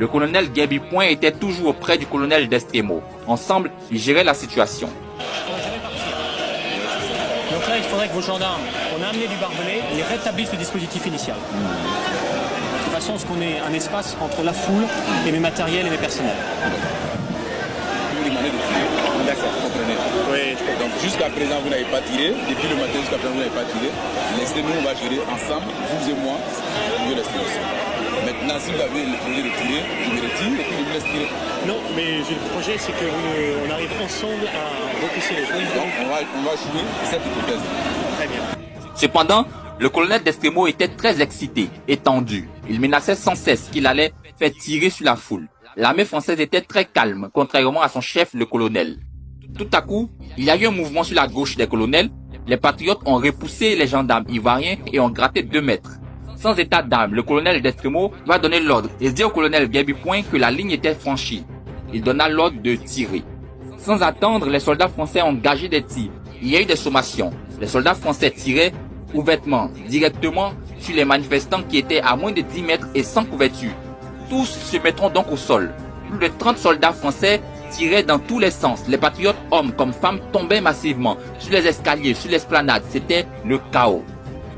Le colonel Gaby Point était toujours auprès du colonel Destremo. Ensemble, ils géraient la situation. Donc là, il faudrait que vos gendarmes, on a amené du barbelé, ils rétablissent le dispositif initial. De toute façon, ce qu'on ait un espace entre la foule et mes matériels et mes personnels. Vous demandez de tirer. D'accord, vous comprenez. Oui, je comprends. Donc jusqu'à présent, vous n'avez pas tiré. Depuis le matin jusqu'à présent, vous n'avez pas tiré. Laissez-nous, on va gérer ensemble, vous et moi, mieux la situation. Maintenant, si vous avez le projet de tirer, je me retire et puis je vous laisse tirer. Non, mais le projet, c'est qu'on arrive ensemble à repousser les choses. Donc on va jouer cette hypothèse. Très bien. Cependant, le colonel Destremo était très excité et tendu. Il menaçait sans cesse qu'il allait faire tirer sur la foule. L'armée française était très calme, contrairement à son chef, le colonel. Tout à coup, il y a eu un mouvement sur la gauche des colonels. Les patriotes ont repoussé les gendarmes ivoiriens et ont gratté 2 mètres. Sans état d'âme, le colonel Destremo va donner l'ordre et dit au colonel Gaby Point que la ligne était franchie. Il donna l'ordre de tirer. Sans attendre, les soldats français ont engagé des tirs. Il y a eu des sommations. Les soldats français tiraient ouvertement, directement sur les manifestants qui étaient à moins de 10 mètres et sans couverture. Tous se mettront donc au sol. Plus de 30 soldats français tiraient dans tous les sens. Les patriotes, hommes comme femmes, tombaient massivement sur les escaliers, sur l'esplanade. C'était le chaos.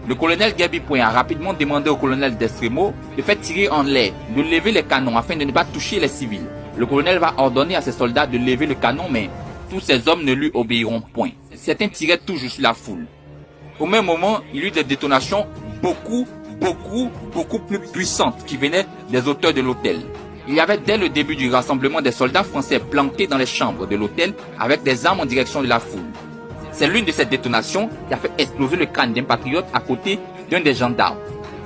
Le colonel Gaby Point a rapidement demandé au colonel Destremo de faire tirer en l'air, de lever les canons afin de ne pas toucher les civils. Le colonel va ordonner à ses soldats de lever le canon, mais tous ces hommes ne lui obéiront point. Certains tiraient toujours sur la foule. Au même moment, il y eut des détonations beaucoup plus puissantes qui venaient des hauteurs de l'hôtel. Il y avait dès le début du rassemblement des soldats français planqués dans les chambres de l'hôtel avec des armes en direction de la foule. C'est l'une de ces détonations qui a fait exploser le crâne d'un patriote à côté d'un des gendarmes.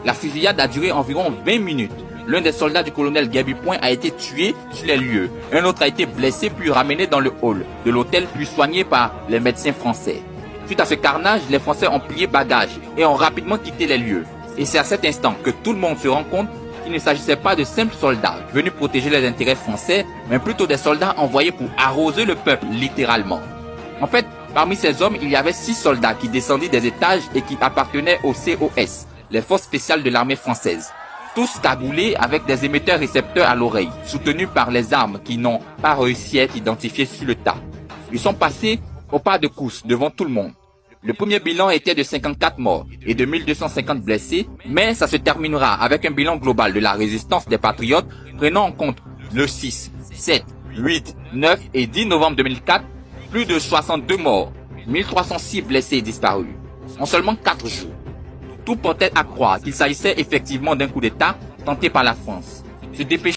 La fusillade a duré environ 20 minutes. L'un des soldats du colonel Gaby Point a été tué sur les lieux. Un autre a été blessé puis ramené dans le hall de l'hôtel puis soigné par les médecins français. Suite à ce carnage, les Français ont plié bagages et ont rapidement quitté les lieux. Et c'est à cet instant que tout le monde se rend compte qu'il ne s'agissait pas de simples soldats venus protéger les intérêts français, mais plutôt des soldats envoyés pour arroser le peuple, littéralement. En fait, parmi ces hommes, il y avait 6 soldats qui descendaient des étages et qui appartenaient au COS, les forces spéciales de l'armée française. Tous cagoulés avec des émetteurs-récepteurs à l'oreille, soutenus par les armes qui n'ont pas réussi à être identifiées sur le tas. Ils sont passés au pas de course devant tout le monde. Le premier bilan était de 54 morts et de 1250 blessés, mais ça se terminera avec un bilan global de la résistance des patriotes prenant en compte le 6, 7, 8, 9 et 10 novembre 2004, plus de 62 morts, 1306 blessés et disparus, en seulement 4 jours. Tout portait à croire qu'il s'agissait effectivement d'un coup d'État tenté par la France. Se dépêcher